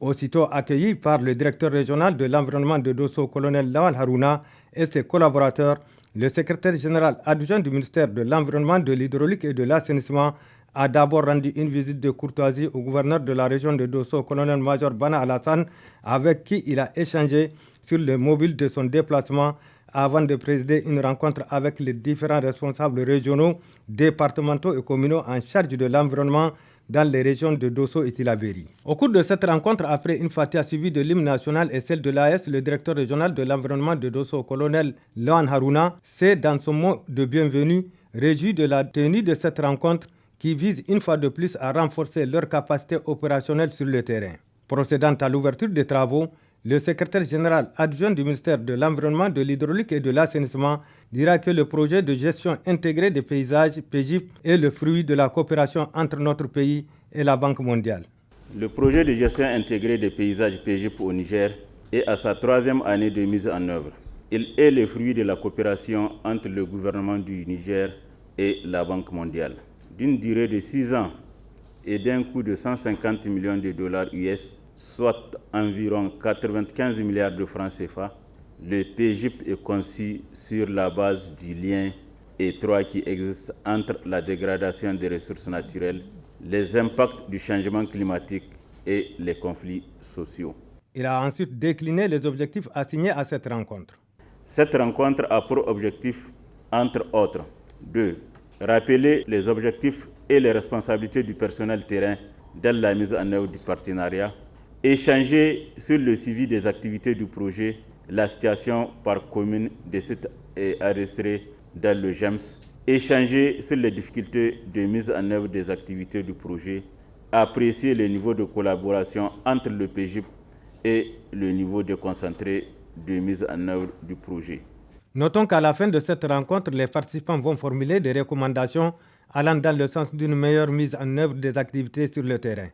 Aussitôt accueilli par le directeur régional de l'environnement de Dosso, colonel Lawal Harouna, et ses collaborateurs, le secrétaire général adjoint du ministère de l'Environnement, de l'Hydraulique et de l'Assainissement a d'abord rendu une visite de courtoisie au gouverneur de la région de Dosso, colonel-major Bana Alassane, avec qui il a échangé sur le mobile de son déplacement avant de présider une rencontre avec les différents responsables régionaux, départementaux et communaux en charge de l'environnement dans les régions de Dosso et Tillabéri. Au cours de cette rencontre, après une fatiha suivie de l'hymne national et celle de l'AS, le directeur régional de l'environnement de Dosso, colonel Lohan Harouna, s'est, dans son mot de bienvenue, réjoui de la tenue de cette rencontre qui vise une fois de plus à renforcer leur capacité opérationnelle sur le terrain. Procédant à l'ouverture des travaux, le secrétaire général adjoint du ministère de l'Environnement, de l'Hydraulique et de l'Assainissement dira que le projet de gestion intégrée des paysages, PGIP, est le fruit de la coopération entre notre pays et la Banque mondiale. Le projet de gestion intégrée des paysages, PGIP, au Niger est à sa 3e année de mise en œuvre. Il est le fruit de la coopération entre le gouvernement du Niger et la Banque mondiale. D'une durée de 6 ans et d'un coût de 150 millions de dollars US, soit environ 95 milliards de francs CFA, le PGIP est conçu sur la base du lien étroit qui existe entre la dégradation des ressources naturelles, les impacts du changement climatique et les conflits sociaux. Il a ensuite décliné les objectifs assignés à cette rencontre. Cette rencontre a pour objectif, entre autres, de rappeler les objectifs et les responsabilités du personnel terrain dans la mise en œuvre du partenariat, échanger sur le suivi des activités du projet, la situation par commune des sites enregistrés dans le GEMS, échanger sur les difficultés de mise en œuvre des activités du projet, apprécier le niveau de collaboration entre le PGIP et le niveau de concentré de mise en œuvre du projet. Notons qu'à la fin de cette rencontre, les participants vont formuler des recommandations allant dans le sens d'une meilleure mise en œuvre des activités sur le terrain.